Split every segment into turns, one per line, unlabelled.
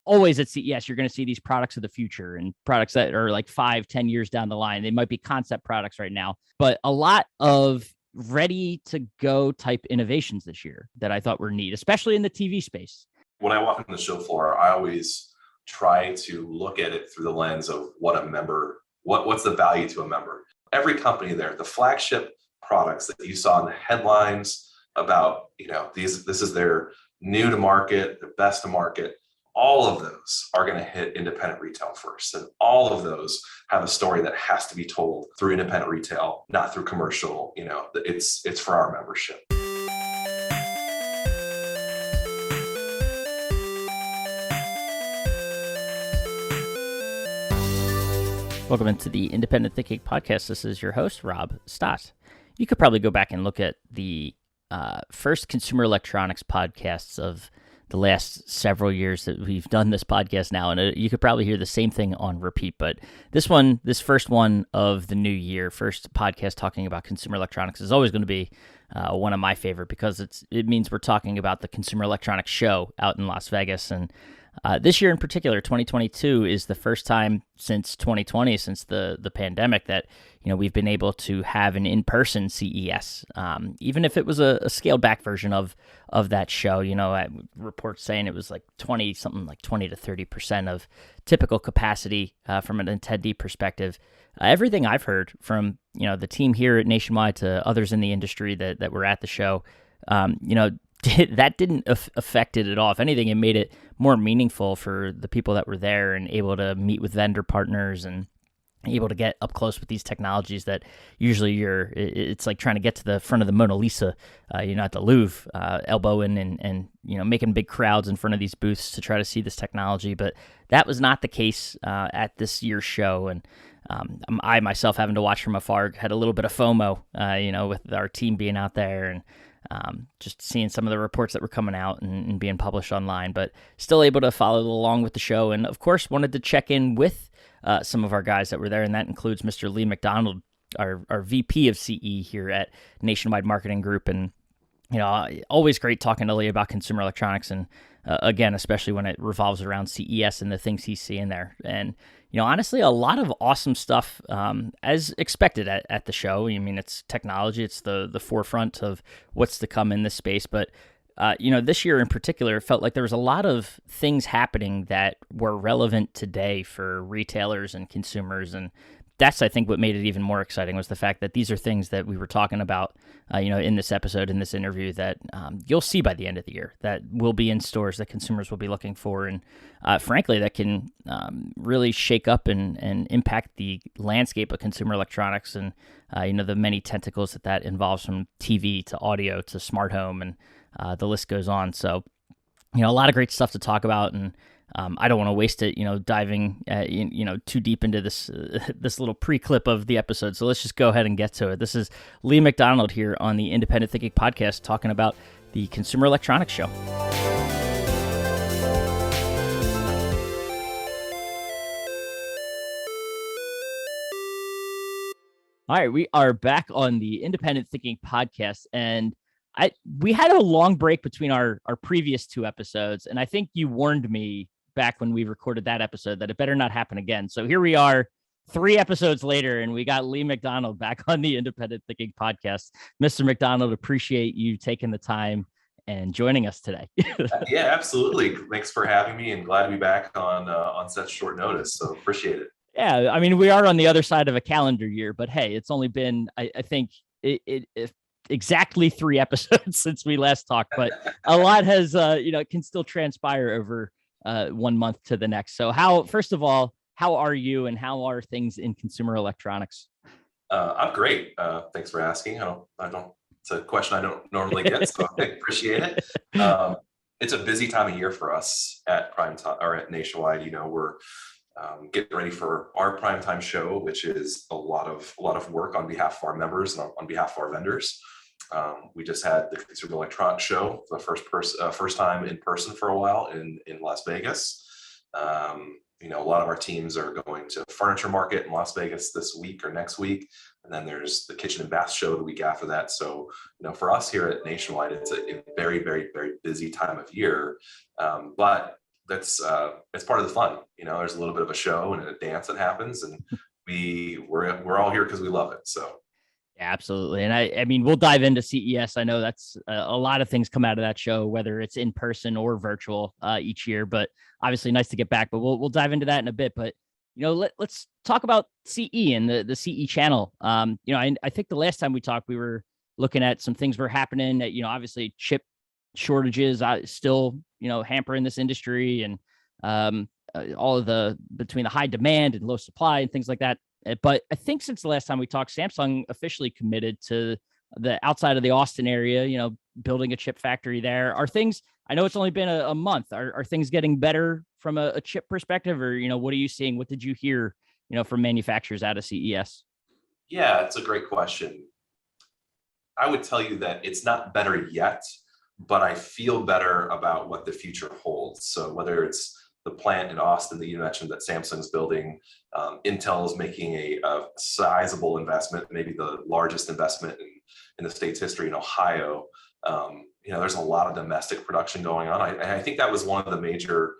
always at CES, you're going to see these products of the future and products that are like 5-10 years down the line. They might be concept products right now, but a lot of ready to go type innovations this year that I thought were neat, especially in the TV space.
When I walk on the show floor, I always try to look at it through the lens of what a member, what's the value to a member. Every company there, the flagship products that you saw in the headlines about, this is their new to market, the best to market. All of those are going to hit independent retail first. And all of those have a story that has to be told through independent retail, not through commercial. It's for our membership.
Welcome into the Independent Thinking Podcast. This is your host, Rob Stott. You could probably go back and look at the first consumer electronics podcasts of the last several years that we've done this podcast now, and you could probably hear the same thing on repeat. But this first one of the new year, first podcast talking about consumer electronics, is always going to be one of my favorite because it means we're talking about the Consumer Electronics Show out in Las Vegas. And this year in particular, 2022, is the first time since 2020, since the pandemic, that we've been able to have an in-person CES, even if it was a scaled-back version of that show. Reports saying it was like 20 to 30% of typical capacity from an attendee perspective. Everything I've heard from the team here at Nationwide to others in the industry that were at the show, that didn't affect it at all. If anything, it made it more meaningful for the people that were there and able to meet with vendor partners and able to get up close with these technologies that usually it's like trying to get to the front of the Mona Lisa, at the Louvre, elbowing and making big crowds in front of these booths to try to see this technology. But that was not the case at this year's show. And I myself, having to watch from afar, had a little bit of FOMO, with our team being out there and just seeing some of the reports that were coming out and being published online, but still able to follow along with the show. And of course, wanted to check in with some of our guys that were there, and that includes Mr. Lee McDonald, our VP of CE here at Nationwide Marketing Group. And always great talking to Lee about consumer electronics, and again, especially when it revolves around CES and the things he's seeing there. And honestly, a lot of awesome stuff, as expected at the show. I mean, it's technology, it's the forefront of what's to come in this space. But, this year in particular, it felt like there was a lot of things happening that were relevant today for retailers and consumers. And that's, I think, what made it even more exciting was the fact that these are things that we were talking about, in this episode, in this interview, that you'll see by the end of the year, that will be in stores, that consumers will be looking for, and frankly, that can really shake up and impact the landscape of consumer electronics and, the many tentacles that involves, from TV to audio to smart home, and the list goes on. So, a lot of great stuff to talk about, and I don't want to waste it, diving, too deep into this little pre-clip of the episode. So let's just go ahead and get to it. This is Lee McDonald here on the Independent Thinking Podcast talking about the Consumer Electronics Show. All right, we are back on the Independent Thinking Podcast, and we had a long break between our previous two episodes, and I think you warned me back when we recorded that episode that it better not happen again. So here we are 3 episodes later, and we got Lee McDonald back on the Independent Thinking Podcast. Mr. McDonald, appreciate you taking the time and joining us today.
Yeah, absolutely. Thanks for having me, and glad to be back on such short notice. So appreciate it.
Yeah, I mean, we are on the other side of a calendar year, but hey, it's only been, I think, exactly 3 episodes since we last talked, but a lot has, can still transpire over 1 month to the next. So first of all, how are you, and how are things in consumer electronics?
I'm great. Thanks for asking. It's a question I don't normally get, so I appreciate it. It's a busy time of year for us at Primetime, or at Nationwide. We're getting ready for our primetime show, which is a lot of work on behalf of our members and on behalf of our vendors. We just had the Consumer Electronics Show, the first time in person for a while in Las Vegas. A lot of our teams are going to Furniture Market in Las Vegas this week or next week, and then there's the Kitchen and Bath Show the week after that. So, for us here at Nationwide, it's a very, very, very busy time of year. But that's it's part of the fun. There's a little bit of a show and a dance that happens, and we're all here because we love it. So
Yeah, absolutely. And I mean, we'll dive into CES. I know that's a lot of things come out of that show, whether it's in person or virtual each year, but obviously nice to get back, but we'll dive into that in a bit. But, let's talk about CE and the CE channel. I think the last time we talked, we were looking at some things were happening that, obviously chip shortages still, hampering this industry, and all of between the high demand and low supply and things like that. But I think since the last time we talked, Samsung officially committed to the outside of the Austin area, building a chip factory there. Are things, I know it's only been a month, are things getting better from a chip perspective, or, what are you seeing? What did you hear, from manufacturers out of CES?
yeah, it's a great question. I would tell you that it's not better yet, but I feel better about what the future holds. So whether it's the plant in Austin that you mentioned that Samsung's building, Intel is making a sizable investment, maybe the largest investment in the state's history in Ohio. There's a lot of domestic production going on. I think that was one of the major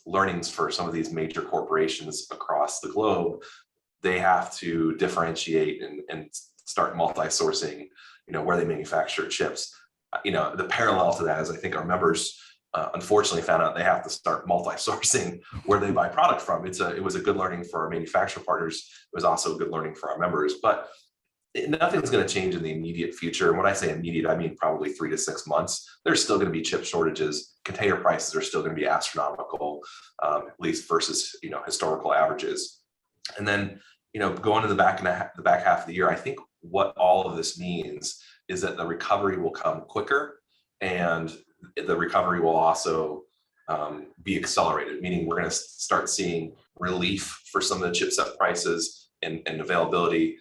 learnings for some of these major corporations across the globe. They have to differentiate and start multi-sourcing, where they manufacture chips. The parallel to that is I think our members unfortunately found out they have to start multi-sourcing where they buy product from. It was a good learning for our manufacturer partners. It was also a good learning for our members, but nothing's going to change in the immediate future. And when I say immediate, I mean probably 3 to 6 months. There's still going to be chip shortages. Container prices are still going to be astronomical, at least versus, historical averages. And then, going to the back half of the year, I think what all of this means is that the recovery will come quicker, and the recovery will also be accelerated, meaning we're going to start seeing relief for some of the chipset prices and availability.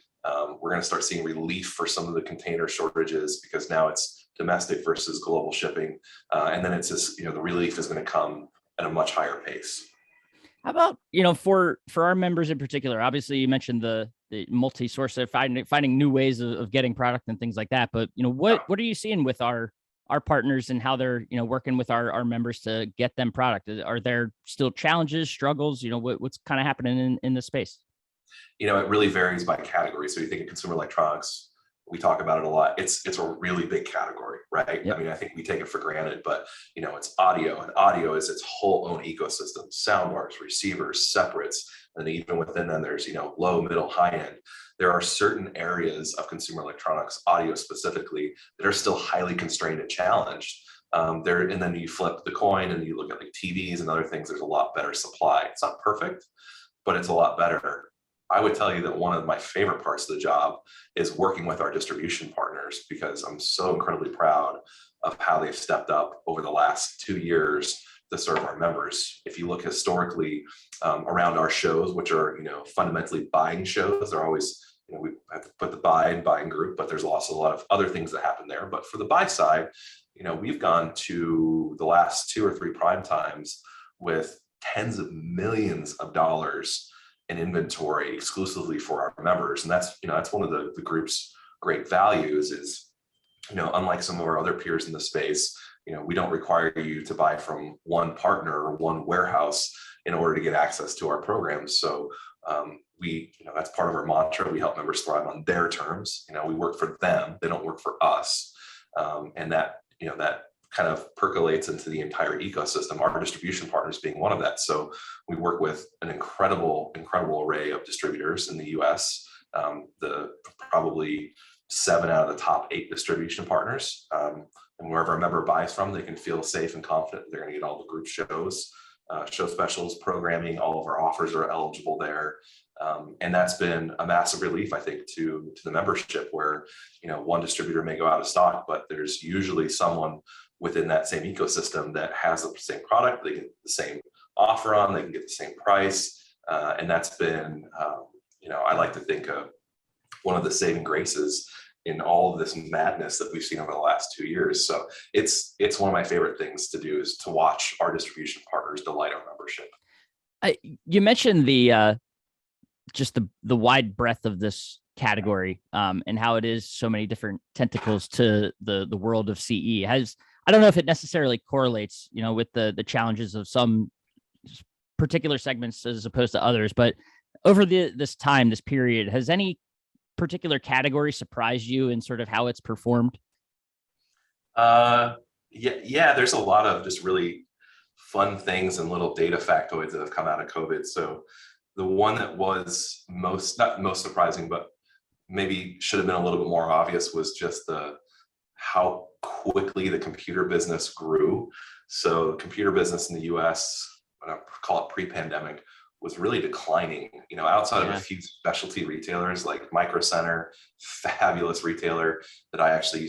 We're going to start seeing relief for some of the container shortages because now it's domestic versus global shipping. And then it's just, the relief is going to come at a much higher pace.
How about, for our members in particular, obviously you mentioned the multi-source, finding new ways of getting product and things like that. But, what are you seeing with our partners and how they're, working with our members to get them product? Are there still challenges, struggles? What's kind of happening in the space?
It really varies by category. So you think of consumer electronics, we talk about it a lot. It's a really big category, right? Yep. I mean, I think we take it for granted, but it's audio, and audio is its whole own ecosystem: sound bars, receivers, separates, and even within them, there's low, middle, high end. There are certain areas of consumer electronics, audio specifically, that are still highly constrained and challenged. And then you flip the coin and you look at like TVs and other things. There's a lot better supply. It's not perfect, but it's a lot better. I would tell you that one of my favorite parts of the job is working with our distribution partners, because I'm so incredibly proud of how they've stepped up over the last 2 years to serve our members. If you look historically around our shows, which are fundamentally buying shows, they're always we have to put the buy and buying group, but there's also a lot of other things that happen there. But for the buy side, we've gone to the last 2 or 3 prime times with tens of millions of dollars in inventory exclusively for our members. And that's one of the group's great values is, unlike some of our other peers in the space, we don't require you to buy from one partner or one warehouse in order to get access to our programs. So that's part of our mantra. We help members thrive on their terms. We work for them. They don't work for us. And that kind of percolates into the entire ecosystem, our distribution partners being one of that. So we work with an incredible array of distributors in the US, probably 7 out of the top 8 distribution partners. And wherever a member buys from, they can feel safe and confident they're going to get all the group shows, show specials, programming. All of our offers are eligible there. And that's been a massive relief, I think, to the membership, where, one distributor may go out of stock, but there's usually someone within that same ecosystem that has the same product, they get the same offer on, they can get the same price. And that's been, I like to think of one of the saving graces in all of this madness that we've seen over the last 2 years. So it's one of my favorite things to do, is to watch our distribution partners delight our membership.
You mentioned the just the wide breadth of this category, and how it is so many different tentacles to the world of CE. I don't know if it necessarily correlates, with the challenges of some particular segments as opposed to others, but over this period, has any particular category surprised you in sort of how it's performed?
Yeah, there's a lot of just really fun things and little data factoids that have come out of COVID. So the one that was not most surprising, but maybe should have been a little bit more obvious, was just how quickly the computer business grew. So the computer business in the US, I call it pre-pandemic, was really declining, outside of a few specialty retailers like Micro Center, fabulous retailer that I actually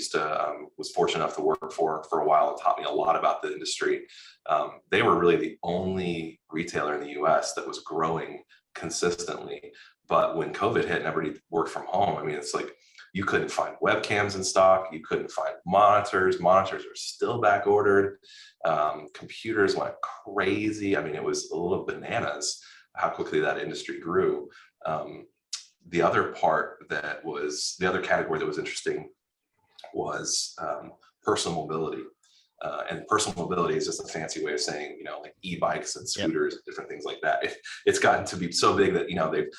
was fortunate enough to work for a while and taught me a lot about the industry. They were really the only retailer in the US that was growing consistently. But when COVID hit and everybody worked from home, I mean, it's like you couldn't find webcams in stock, you couldn't find monitors. Monitors are still back ordered. Computers went crazy. I mean, it was a little bananas how quickly that industry grew. The other category that was interesting was personal mobility. And personal mobility is just a fancy way of saying, like e-bikes and scooters, and different things like that. It's gotten to be so big that,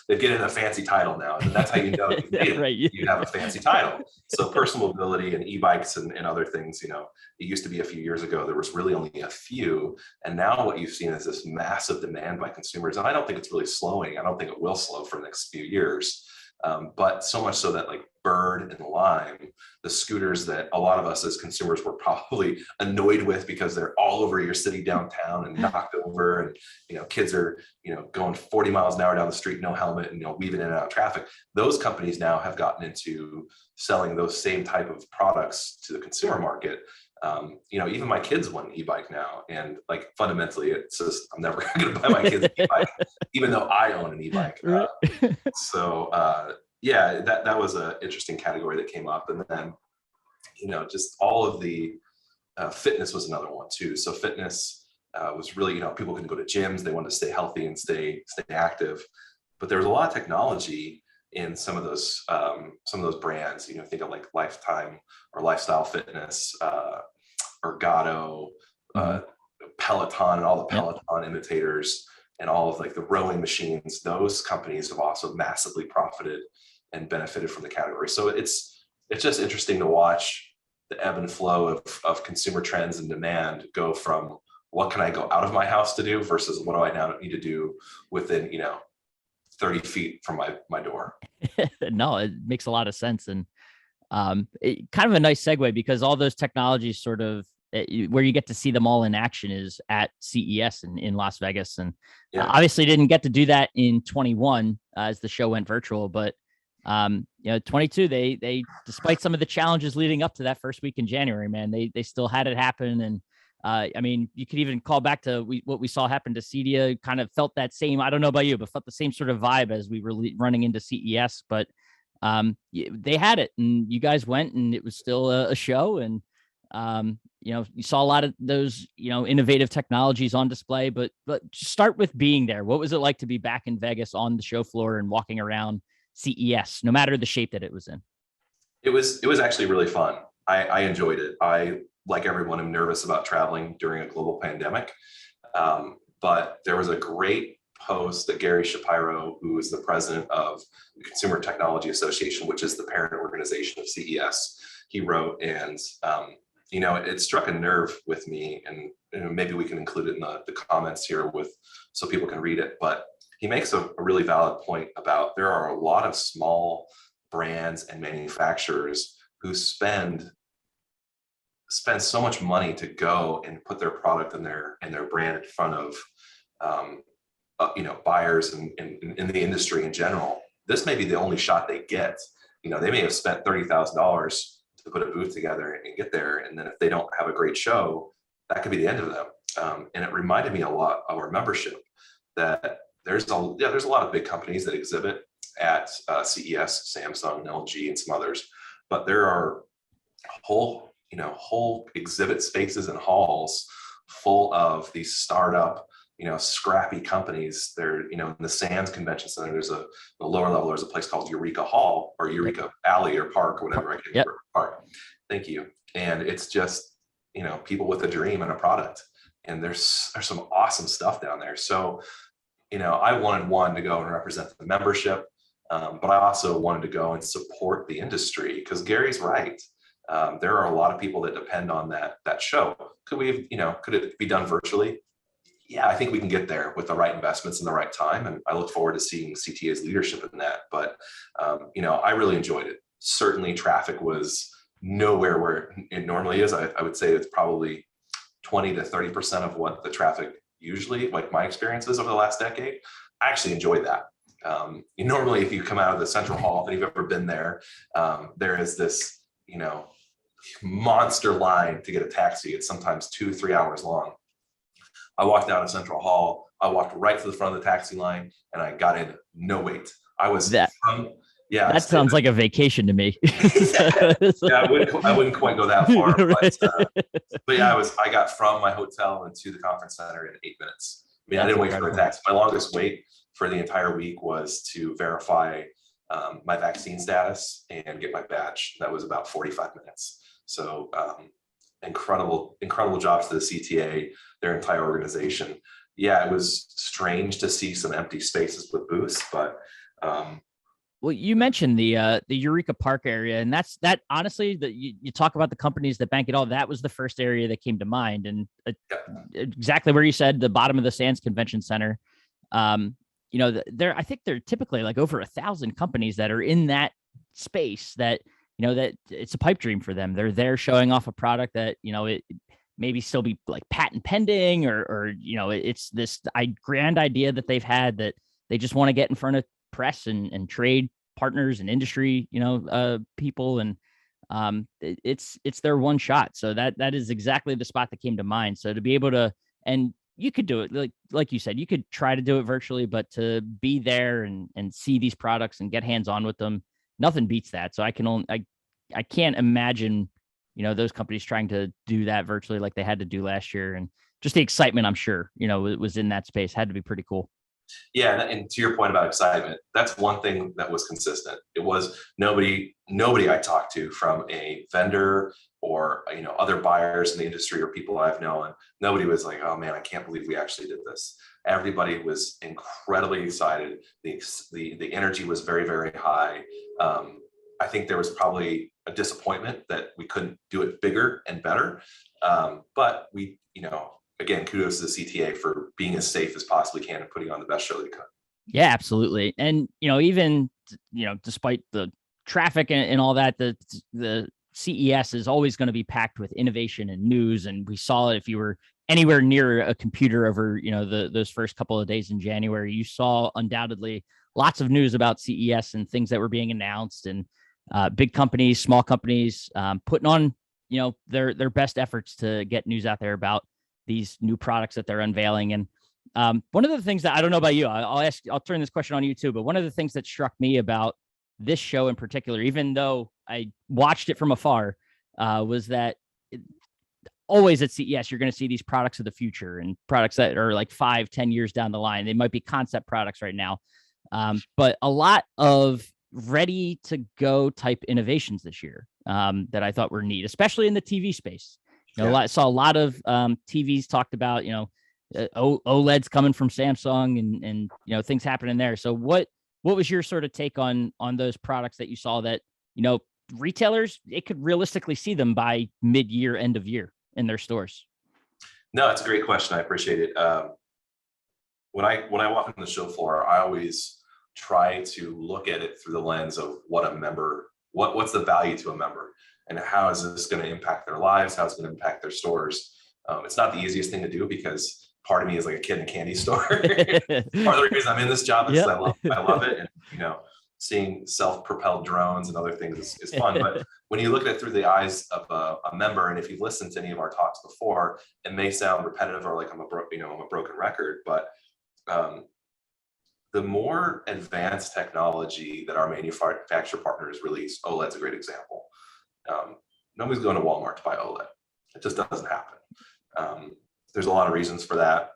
they've given it a fancy title now. And that's how you know you have a fancy title. So personal mobility and e-bikes and other things, it used to be a few years ago, there was really only a few. And now what you've seen is this massive demand by consumers. And I don't think it's really slowing. I don't think it will slow for the next few years. But so much so that like Bird and Lime, the scooters that a lot of us as consumers were probably annoyed with because they're all over your city downtown and knocked over, and kids are going 40 miles an hour down the street, no helmet, and weaving in and out of traffic. Those companies now have gotten into selling those same type of products to the consumer market. Even my kids want an e-bike now, and like fundamentally, it's just I'm never going to buy my kids an e-bike, even though I own an e-bike. That was an interesting category that came up, and then just all of the fitness was another one too. So fitness was really people couldn't go to gyms; they wanted to stay healthy and stay active, but there was a lot of technology in some of those brands. Think of like Lifetime or Lifestyle Fitness, Ergato, Peloton, and all the Peloton imitators, and all of like the rowing machines. Those companies have also massively profited and benefited from the category. So it's just interesting to watch the ebb and flow of consumer trends and demand go from what can I go out of my house to do versus what do I now need to do within 30 feet from my door.
No, it makes a lot of sense. And kind of a nice segue, because all those technologies sort of where you get to see them all in action is at CES in Las Vegas. And obviously didn't get to do that in 21 as the show went virtual, but 22, they despite some of the challenges leading up to that first week in January, man, they still had it happen. And I mean, you could even call back to what we saw happen to Cedia. Kind of felt that same, I don't know about you, but felt the same sort of vibe as we were running into CES. But they had it, and you guys went, and it was still a show. And you saw a lot of those innovative technologies on display. But start with being there. What was it like to be back in Vegas on the show floor and walking around CES, no matter the shape that it was in?
It was actually really fun. I enjoyed it. I, like everyone, am nervous about traveling during a global pandemic. But there was a great post that Gary Shapiro, who is the president of the Consumer Technology Association, which is the parent organization of CES, he wrote. And, it struck a nerve with me, and maybe we can include it in the comments here so people can read it. But he makes a really valid point about there are a lot of small brands and manufacturers who spend so much money to go and put their product and their brand in front of buyers and in the industry in general. This may be the only shot they get. They may have spent $30,000 to put a booth together and get there, and then if they don't have a great show, that could be the end of them. And it reminded me a lot of our membership that there's a lot of big companies that exhibit at CES, Samsung, LG, and some others, but there are whole exhibit spaces and halls full of these startup, scrappy companies. They're, in the Sands Convention Center, there's the lower level, there's a place called Eureka Hall or Eureka Alley or Park or whatever. I can't remember. Park. Thank you. And it's just, people with a dream and a product, and there's some awesome stuff down there. So, I wanted to go and represent the membership, but I also wanted to go and support the industry, because Gary's right. There are a lot of people that depend on that show. Could it be done virtually? Yeah, I think we can get there with the right investments in the right time. And I look forward to seeing CTA's leadership in that. But, I really enjoyed it. Certainly traffic was nowhere where it normally is. I would say it's probably 20 to 30% of what the traffic usually, like my experiences over the last decade. I actually enjoyed that. Normally, if you come out of the central hall, if you've ever been there, there is this, monster line to get a taxi. It's sometimes 2-3 hours long. I walked out of Central Hall. I walked right to the front of the taxi line, and I got in no wait. I was
that. That sounds like a vacation to me.
Yeah, I wouldn't quite go that far, but yeah, I got from my hotel into the conference center in 8 minutes. I mean, I didn't wait for the taxi. My longest wait for the entire week was to verify my vaccine status and get my badge. That was about 45 minutes. So incredible jobs to the CTA, their entire organization. Yeah, it was strange to see some empty spaces with booths, but
well, you mentioned the Eureka Park area, and that honestly, you talk about the companies that bank it all. That was the first area that came to mind, and exactly where you said, the bottom of the Sands Convention Center. I think they're typically like over 1,000 companies that are in that space that, that it's a pipe dream for them. They're there showing off a product that, it maybe still be like patent pending or it's this grand idea that they've had that they just want to get in front of press and trade partners and industry, people. And it's their one shot. So that is exactly the spot that came to mind. So to be able to, and you could do it like you said, you could try to do it virtually, but to be there and see these products and get hands-on with them, nothing beats that. So I can't imagine, those companies trying to do that virtually like they had to do last year. And just the excitement, I'm sure, it was in that space, had to be pretty cool.
Yeah, and to your point about excitement, that's one thing that was consistent. It was nobody I talked to, from a vendor or other buyers in the industry or people I've known, nobody was like, "Oh man, I can't believe we actually did this." Everybody was incredibly excited. The energy was very, very high. I think there was probably a disappointment that we couldn't do it bigger and better, but we, again, kudos to the CTA for being as safe as possibly can and putting on the best show they could.
Yeah, absolutely. And, even, despite the traffic and all that, the CES is always going to be packed with innovation and news. And we saw it if you were anywhere near a computer over, those first couple of days in January, you saw undoubtedly lots of news about CES and things that were being announced, and big companies, small companies, putting on, their best efforts to get news out there about these new products that they're unveiling. And one of the things that, I don't know about you, I'll turn this question on you too, but one of the things that struck me about this show in particular, even though I watched it from afar, was that always at CES, you're going to see these products of the future and products that are like 5-10 years down the line. They might be concept products right now, but a lot of ready to go type innovations this year that I thought were neat, especially in the TV space. I saw a lot of TVs talked about, OLEDs coming from Samsung and things happening there. So what was your sort of take on those products that you saw that, retailers, it could realistically see them by mid-year, end of year in their stores?
No, it's a great question. I appreciate it. When I walk on the show floor, I always try to look at it through the lens of what's the value to a member, and how is this going to impact their lives? How is it going to impact their stores? It's not the easiest thing to do, because part of me is like a kid in a candy store. Part of the reason I'm in this job is I love it. And, seeing self-propelled drones and other things is fun. But when you look at it through the eyes of a member, and if you've listened to any of our talks before, it may sound repetitive or like I'm a broken record, but the more advanced technology that our manufacturer partners release, OLED's a great example. Nobody's going to Walmart to buy OLED. It just doesn't happen. There's a lot of reasons for that.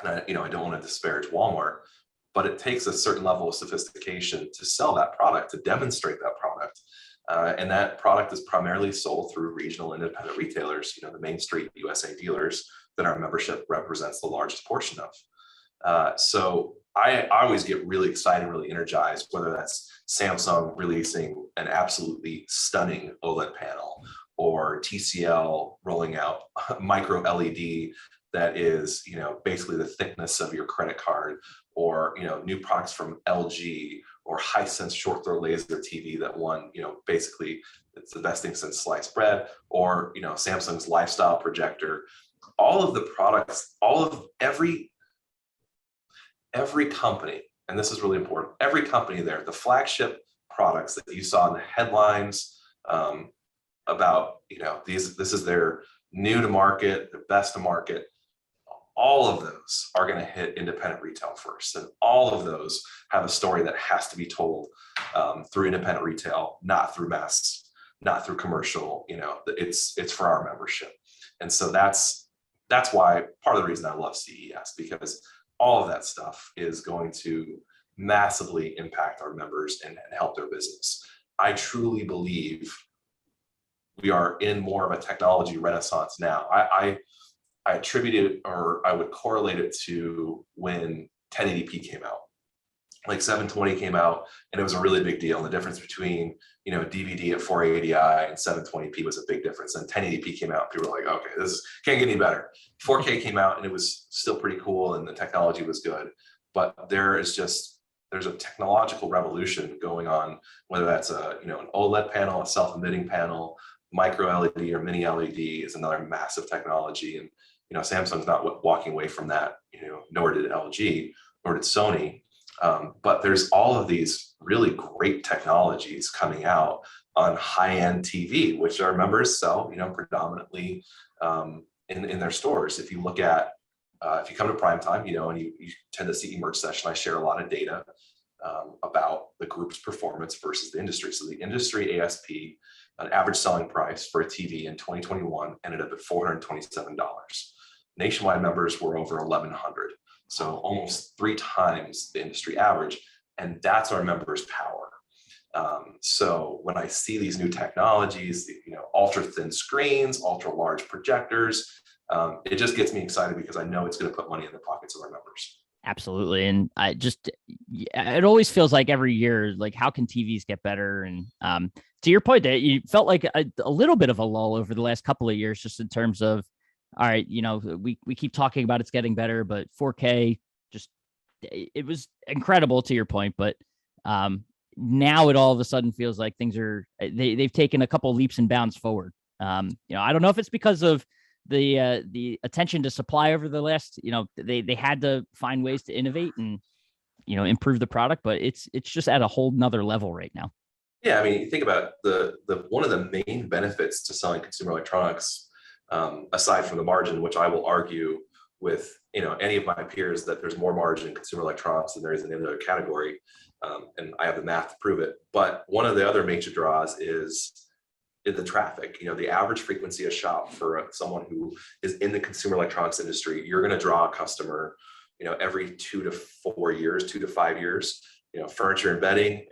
And I don't want to disparage Walmart, but it takes a certain level of sophistication to sell that product, to demonstrate that product. And that product is primarily sold through regional independent retailers, the Main Street USA dealers that our membership represents the largest portion of. So I always get really excited, really energized, whether that's Samsung releasing an absolutely stunning OLED panel, or TCL rolling out micro LED that is, basically the thickness of your credit card, or, new products from LG, or Hisense short throw laser TV that won, basically it's the best thing since sliced bread, or, Samsung's lifestyle projector. All of the products, every company, and this is really important, every company there, the flagship products that you saw in the headlines about, this is their new to market, their best to market, all of those are going to hit independent retail first. And all of those have a story that has to be told through independent retail, not through mass, not through commercial. It's for our membership. And so that's why, part of the reason I love CES, because all of that stuff is going to massively impact our members and help their business. I truly believe we are in more of a technology renaissance now. I attribute it, or I would correlate it to when 1080p came out. Like 720 came out, and it was a really big deal. And the difference between, DVD at 480i and 720p was a big difference. And 1080p came out, people were like, okay, this can't get any better. 4K came out, and it was still pretty cool, and the technology was good. But there's a technological revolution going on, whether that's an OLED panel, a self-emitting panel, micro LED or mini LED is another massive technology. And Samsung's not walking away from that, nor did LG, nor did Sony. But there's all of these really great technologies coming out on high-end TV, which our members sell, predominantly in their stores. If you look at, if you come to Primetime, and you tend to see eMerge session, I share a lot of data about the group's performance versus the industry. So the industry ASP, an average selling price for a TV in 2021, ended up at $427. Nationwide members were over 1,100. So almost 3 times the industry average. And that's our members' power. So when I see these new technologies, ultra thin screens, ultra large projectors, it just gets me excited, because I know it's going to put money in the pockets of our members.
Absolutely. And it always feels like every year, like, how can TVs get better? And to your point, that you felt like a little bit of a lull over the last couple of years, just in terms of, all right, we keep talking about it's getting better, but 4K, it was incredible, to your point. But now it all of a sudden feels like things they've taken a couple leaps and bounds forward. I don't know if it's because of the attention to supply over the last, they had to find ways to innovate and, improve the product, but it's just at a whole nother level right now.
Yeah, I mean, you think about the one of the main benefits to selling consumer electronics, aside from the margin, which I will argue with any of my peers that there's more margin in consumer electronics than there is in any other category, and I have the math to prove it. But one of the other major draws is the traffic. The average frequency of shop for someone who is in the consumer electronics industry, you're going to draw a customer, every 2 to 4 years, 2 to 5 years. Furniture and bedding,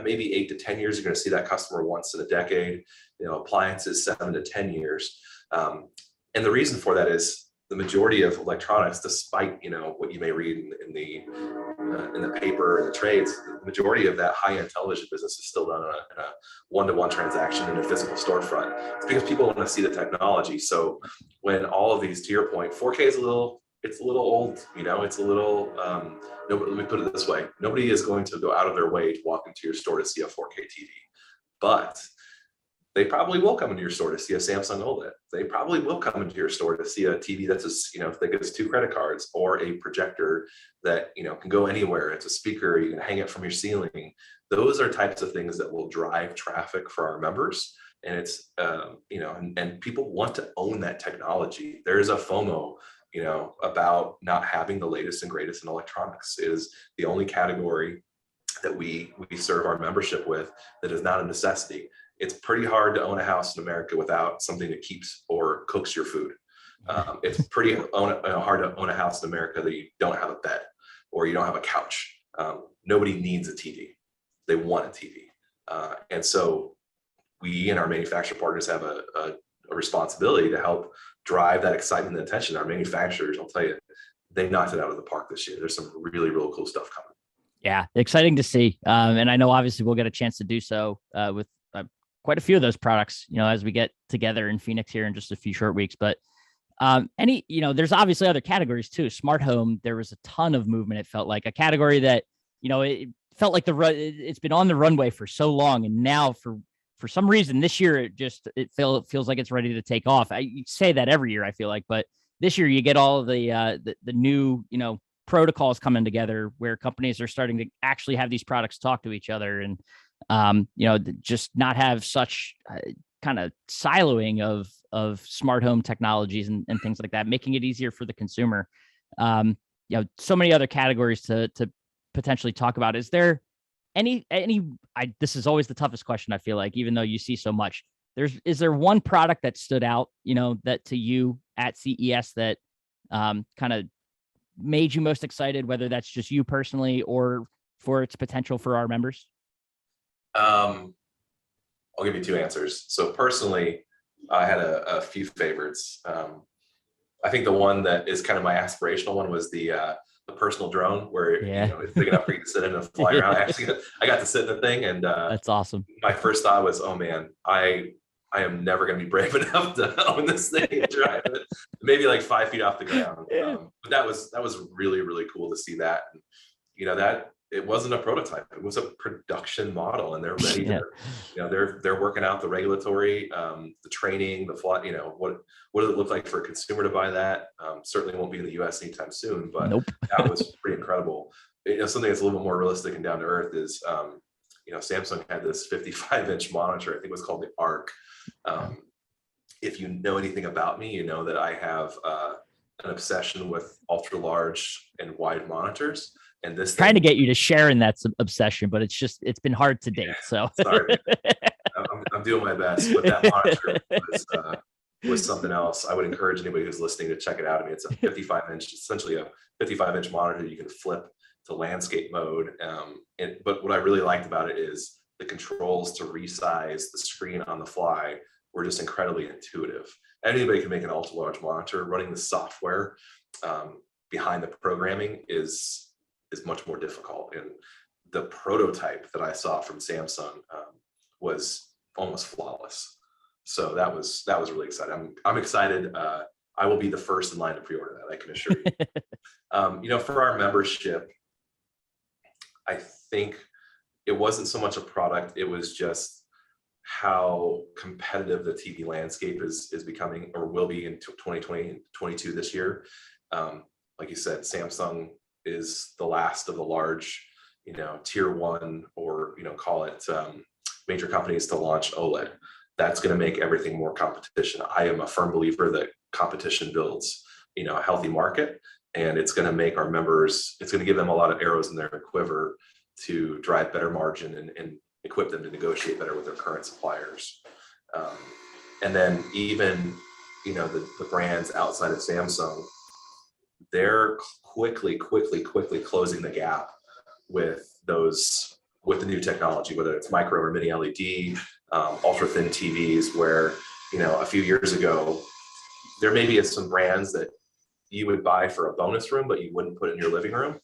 maybe 8 to 10 years. You're going to see that customer once in a decade. Appliances, 7 to 10 years. And the reason for that is the majority of electronics, despite what you may read in the paper and the trades, the majority of that high-end television business is still done in a one-to-one transaction in a physical storefront. It's because people want to see the technology. So when all of these, to your point, 4K is a little old, it's a little, no, let me put it this way. Nobody is going to go out of their way to walk into your store to see a 4K TV, but they probably will come into your store to see a Samsung OLED. They probably will come into your store to see a TV that's as thick as 2 credit cards, or a projector that can go anywhere. It's a speaker, you can hang it from your ceiling. Those are types of things that will drive traffic for our members. And it's and people want to own that technology. There's a FOMO about not having the latest and greatest in electronics. It is the only category that we serve our membership with that is not a necessity. It's pretty hard to own a house in America without something that keeps or cooks your food. It's pretty hard to own a house in America that you don't have a bed or you don't have a couch. Nobody needs a TV. They want a TV. And so we and our manufacturer partners have a responsibility to help drive that excitement and attention. Our manufacturers, I'll tell you, they knocked it out of the park this year. There's some really, really cool stuff coming.
Yeah, exciting to see. And I know obviously we'll get a chance to do so with quite a few of those products, as we get together in Phoenix here in just a few short weeks. But there's obviously other categories too. Smart home, there was a ton of movement. It felt like a category that, it felt like it's been on the runway for so long. And now for some reason this year, it feels like it's ready to take off. You say that every year, I feel like, but this year you get all of the new, protocols coming together where companies are starting to actually have these products talk to each other and, just not have such kind of siloing of smart home technologies and things like that, making it easier for the consumer. So many other categories to potentially talk about. Is there this is always the toughest question, I feel like, even though you see so much, is there one product that stood out, that to you at CES that kind of made you most excited, whether that's just you personally or for its potential for our members?
I'll give you two answers. So personally, I had a few favorites. I think the one that is kind of my aspirational one was the personal drone, where it's big enough for you to sit in and fly around. I got to sit in the thing, and that's
awesome.
My first thought was, oh man, I am never going to be brave enough to own this thing and drive it. Maybe like 5 feet off the ground. But that was really, really cool to see that. And, that it wasn't a prototype; it was a production model, and they're ready to. They're working out the regulatory, the training, the flight. What does it look like for a consumer to buy that? Certainly won't be in the U.S. anytime soon, but that was pretty incredible. Something that's a little bit more realistic and down to earth is, Samsung had this 55-inch monitor. I think it was called the Arc. If you know anything about me, you know that I have an obsession with ultra large and wide monitors. And this
trying to get you to share in that obsession, but it's been hard to date. So
sorry, I'm doing my best, but that monitor was something else. I would encourage anybody who's listening to check it out. I mean, it's a 55-inch, essentially a 55-inch monitor you can flip to landscape mode. But what I really liked about it is the controls to resize the screen on the fly were just incredibly intuitive. Anybody can make an ultra large monitor. Running the software behind the programming is much more difficult. And the prototype that I saw from Samsung was almost flawless. So that was really exciting. I'm excited. I will be the first in line to pre-order that, I can assure you. For our membership, I think it wasn't so much a product, it was just how competitive the TV landscape is becoming, or will be in 2020 and 22 this year. Like you said, Samsung is the last of the large, tier one, or call it major companies to launch OLED. That's going to make everything more competition. I am a firm believer that competition builds, a healthy market, and it's going to make our members, it's going to give them a lot of arrows in their quiver to drive better margin and equip them to negotiate better with their current suppliers. And then even, the brands outside of Samsung, they're quickly closing the gap with the new technology, whether it's micro or mini LED, ultra thin TVs, where, a few years ago, there maybe is some brands that you would buy for a bonus room, but you wouldn't put in your living room.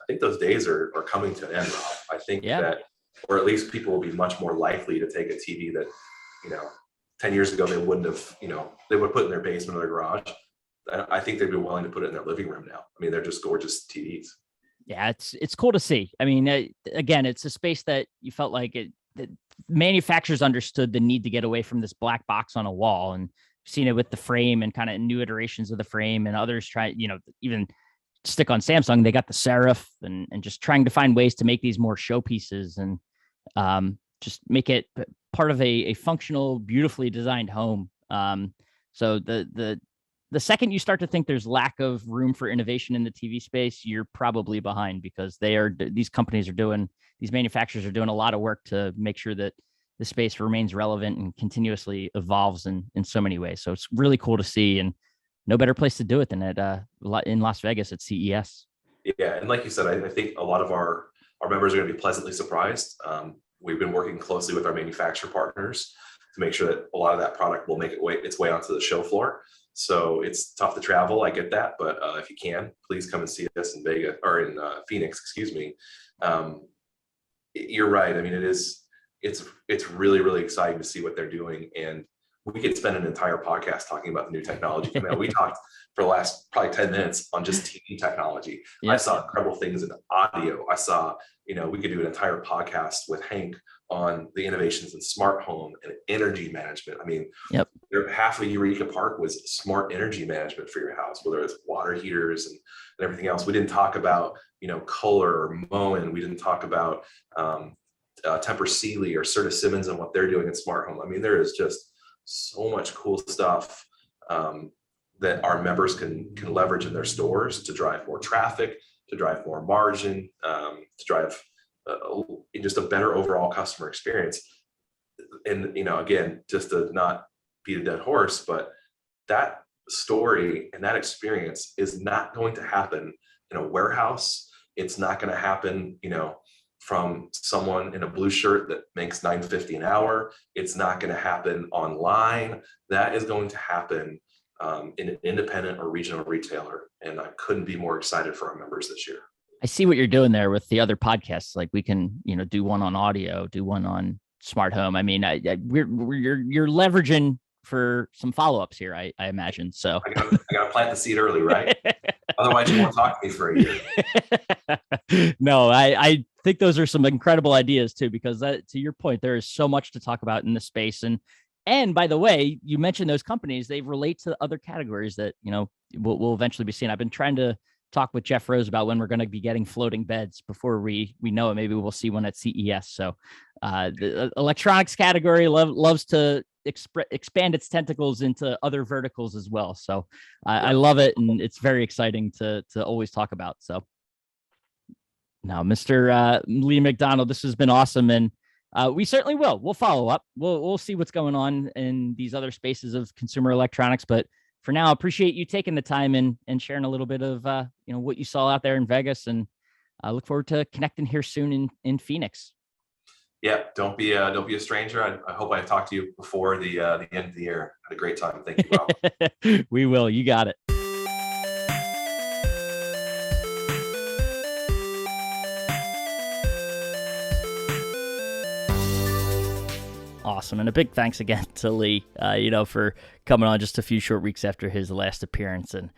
I think those days are coming to an end, Rob. I think that, or at least people will be much more likely to take a TV that, 10 years ago they wouldn't have, they would put in their basement or their garage. I think they'd be willing to put it in their living room now. I mean, they're just gorgeous TVs.
Yeah, it's cool to see. I mean, again, it's a space that you felt like the manufacturers understood the need to get away from this black box on a wall, and seen it with the frame and kind of new iterations of the frame, and others try, even stick on Samsung. They got the Serif and just trying to find ways to make these more showpieces and just make it part of a functional, beautifully designed home. So the second you start to think there's lack of room for innovation in the TV space, you're probably behind, because these manufacturers are doing a lot of work to make sure that the space remains relevant and continuously evolves in so many ways. So it's really cool to see, and no better place to do it than in Las Vegas at CES.
Yeah, and like you said, I think a lot of our members are going to be pleasantly surprised. We've been working closely with our manufacturer partners to make sure that a lot of that product will make its way onto the show floor. So it's tough to travel. I get that, but if you can, please come and see us in Vegas or in Phoenix, excuse me. You're right. I mean, it's really, really exciting to see what they're doing. And we could spend an entire podcast talking about the new technology. I mean, we talked for the last probably 10 minutes on just TV technology. I saw incredible things in audio. I saw, we could do an entire podcast with Hank on the innovations in smart home and energy management. I mean, half of Eureka Park was smart energy management for your house, whether it's water heaters and everything else. We didn't talk about, Kohler or Moen. We didn't talk about Tempur Sealy or Serta Simmons and what they're doing in smart home. I mean, there is just so much cool stuff that our members can leverage in their stores to drive more traffic, to drive more margin, to drive just a better overall customer experience. And, again, just to not beat a dead horse, but that story and that experience is not going to happen in a warehouse. It's not going to happen, from someone in a blue shirt that makes $9.50 an hour. It's not going to happen online. That is going to happen in an independent or regional retailer. And I couldn't be more excited for our members this year.
I see what you're doing there with the other podcasts. Like we can, do one on audio, do one on smart home. I mean, you're leveraging for some follow-ups here, I imagine. So
I gotta plant the seed early, right? Otherwise you won't talk to me for a year.
No, I think those are some incredible ideas too, because to your point, there is so much to talk about in this space. And by the way, you mentioned those companies, they relate to other categories that, we'll eventually be seeing. I've been trying to talk with Jeff Rose about when we're going to be getting floating beds before we know it. Maybe we'll see one at CES. So the electronics category loves to expand its tentacles into other verticals as well. So I love it. And it's very exciting to always talk about. So now, Mr. Lee McDonald, this has been awesome. And we certainly will. We'll follow up. We'll see what's going on in these other spaces of consumer electronics. But for now, I appreciate you taking the time and sharing a little bit of what you saw out there in Vegas. And I look forward to connecting here soon in Phoenix.
Yeah, don't be a stranger. I hope I talked to you before the end of the year. Had a great time. Thank you, Rob.
We will. You got it. Awesome. And a big thanks again to Lee, for coming on just a few short weeks after his last appearance. And,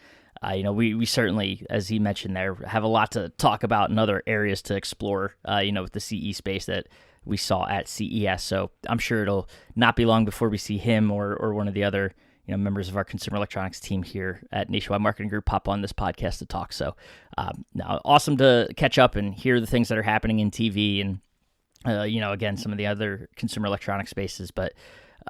we certainly, as he mentioned there, have a lot to talk about and other areas to explore, with the CE space that we saw at CES. So I'm sure it'll not be long before we see him or one of the other, members of our consumer electronics team here at Nationwide Marketing Group pop on this podcast to talk. So now awesome to catch up and hear the things that are happening in TV and, again, some of the other consumer electronic spaces, but,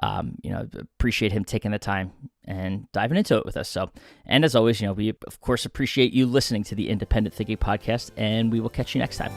appreciate him taking the time and diving into it with us. So, and as always, we of course appreciate you listening to the Independent Thinking Podcast, and we will catch you next time.